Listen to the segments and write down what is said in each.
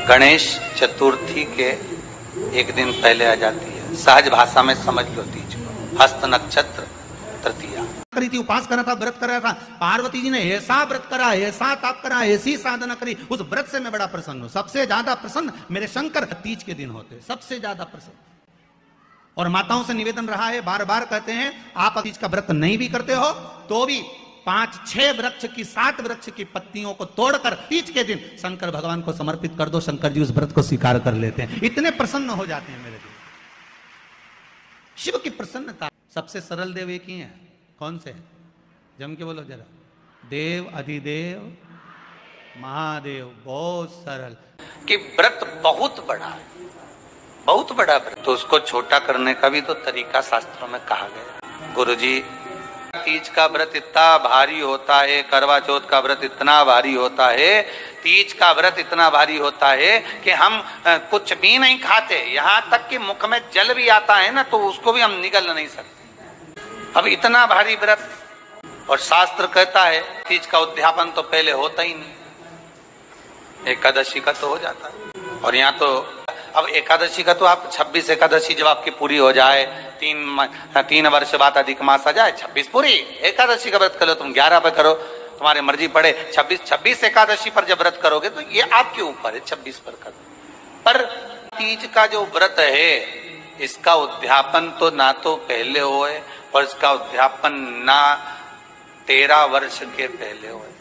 गणेश चतुर्थी के एक दिन पहले आ जाती है। सहज भाषा में समझ लो तीज को। हस्त नक्षत्र तृतीया करी थी, उपास करा था, व्रत करा था। पार्वती जी ने ऐसा व्रत करा, ऐसा ताप करा, ऐसी साधना करी, उस व्रत से मैं बड़ा प्रसन्न हूं। सबसे ज्यादा प्रसन्न मेरे शंकर तीज के दिन होते, सबसे ज्यादा प्रसन्न। और माताओं से निवेदन रहा है, बार बार कहते हैं, आप तीज का व्रत नहीं भी करते हो तो भी 5-6 वृक्ष की 7 वृक्ष की पत्तियों को तोड़कर तीज के दिन शंकर भगवान को समर्पित कर दो। शंकर जी उस व्रत को स्वीकार कर लेते हैं, इतने प्रसन्न हो जाते हैं मेरे दिल। शिव की प्रसन्नता। सबसे सरल देव एक ही है, कौन से? जम के बोलो जरा। देव अधिदेव महादेव। बहुत सरल कि व्रत बहुत बड़ा है, बहुत बड़ा व्रत, तो उसको छोटा करने का भी तो तरीका शास्त्रों में कहा गया। गुरुजी, तीज का व्रत इतना भारी होता है, करवा चौथ का व्रत इतना भारी होता है, तीज का व्रत इतना भारी होता है कि हम कुछ भी नहीं खाते, यहाँ तक कि मुख में जल भी आता है ना तो उसको भी हम निगल नहीं सकते। अब इतना भारी व्रत, और शास्त्र कहता है तीज का उद्यापन तो पहले होता ही नहीं, एकादशी का तो हो जाता है। और यहाँ तो अब एकादशी का तो आप 26 एकादशी जब आपकी पूरी हो जाए, 3 वर्ष बाद अधिक मास आ जाए, 26 पूरी एकादशी का व्रत कर लो, तुम 11 पे करो, तुम्हारी मर्जी पड़े। 26 एकादशी पर जब व्रत करोगे तो ये आपके ऊपर है, 26 पर करो। पर तीज का जो व्रत है, इसका उद्यापन तो ना तो पहले होए, और इसका उद्यापन ना 13 वर्ष के पहले होए।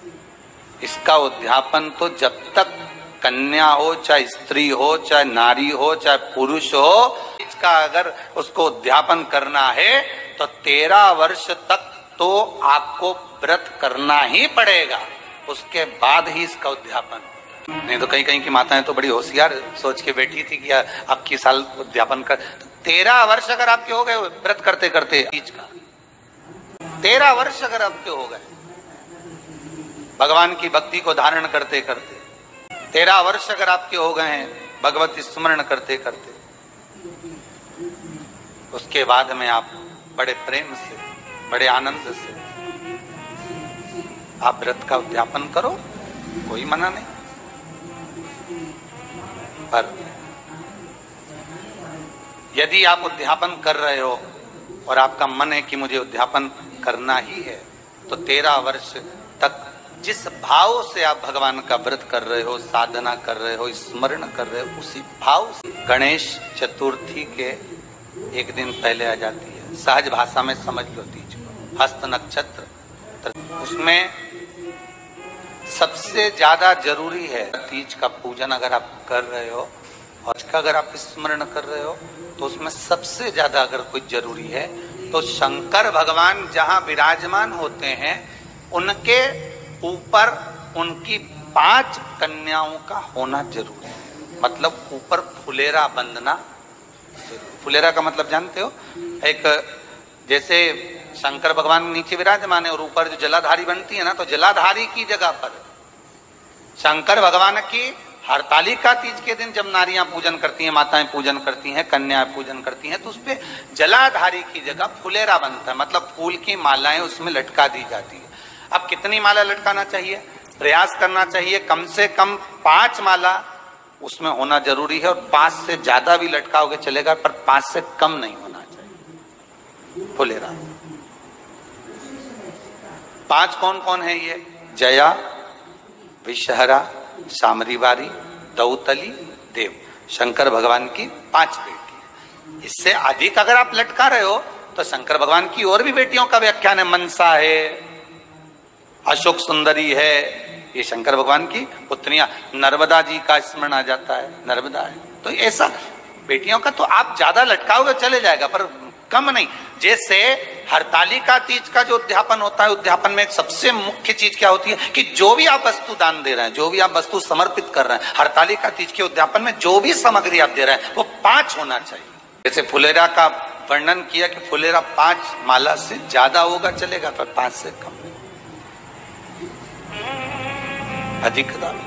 इसका उद्यापन तो जब तक कन्या हो, चाहे स्त्री हो, चाहे नारी हो, चाहे पुरुष हो, इसका अगर उसको उद्यापन करना है तो 13 वर्ष तक तो आपको व्रत करना ही पड़ेगा, उसके बाद ही इसका उद्यापन। नहीं तो कहीं कहीं की माताएं तो बड़ी होशियार सोच के बैठी थी कि अब की साल उद्यापन कर। 13 वर्ष अगर आपके हो गए व्रत करते करते तीज का, 13 वर्ष अगर आपके हो गए भगवान की भक्ति को धारण करते करते, 13 वर्ष अगर आपके हो गए हैं भगवत स्मरण करते करते, उसके बाद में आप बड़े प्रेम से, बड़े आनंद से आप व्रत का उद्यापन करो, कोई मना नहीं। पर यदि आप उद्यापन कर रहे हो और आपका मन है कि मुझे उद्यापन करना ही है, तो 13 वर्ष तक जिस भाव से आप भगवान का व्रत कर रहे हो, साधना कर रहे हो, स्मरण कर रहे हो, उसी भाव से गणेश चतुर्थी के एक दिन पहले आ जाती है। सहज भाषा में समझ लो तीज को। हस्त नक्षत्र, उसमें सबसे ज्यादा जरूरी है तीज का पूजन अगर आप कर रहे हो और इसका अगर आप स्मरण कर रहे हो, तो उसमें सबसे ज्यादा अगर कोई जरूरी है तो शंकर भगवान जहां विराजमान होते हैं उनके ऊपर उनकी 5 कन्याओं का होना जरूरी है। मतलब ऊपर फुलेरा बंधना। फुलेरा का मतलब जानते हो? एक जैसे शंकर भगवान नीचे विराजमान है और ऊपर जो जलाधारी बनती है ना, तो जलाधारी की जगह पर शंकर भगवान की हरतालिका तीज के दिन जब नारियां पूजन करती हैं, माताएं पूजन करती हैं, कन्याएं पूजन करती हैं, तो उसपे जलाधारी की जगह फुलेरा बनता है। मतलब फूल की मालाएं उसमें लटका दी जाती है। अब कितनी माला लटकाना चाहिए? प्रयास करना चाहिए कम से कम 5 माला उसमें होना जरूरी है, और 5 से ज्यादा भी लटकाओगे चलेगा, पर 5 से कम नहीं होना चाहिए फुलेरा। 5 कौन कौन है ये? जया, विषहरा, सामरीवारी, दौतली, देव। शंकर भगवान की 5 बेटी। इससे अधिक अगर आप लटका रहे हो तो शंकर भगवान की और भी बेटियों का व्याख्यान है। मनसा है, अशोक सुंदरी है, ये शंकर भगवान की पुत्रियां। नर्मदा जी का स्मरण आ जाता है, नर्मदा है। तो ऐसा बेटियों का तो आप ज्यादा लटकाओगे चले जाएगा, पर कम नहीं। जैसे हरतालिका तीज का जो उद्यापन होता है, उद्यापन में एक सबसे मुख्य चीज क्या होती है कि जो भी आप वस्तु दान दे रहे हैं, जो भी आप वस्तु समर्पित कर रहे हैं, हरतालिका तीज के उद्यापन में जो भी सामग्री आप दे रहे हैं वो 5 होना चाहिए। जैसे फुलेरा का वर्णन किया कि फुलेरा 5 माला से ज्यादा होगा चलेगा, पर 5 से कम अधिक दान।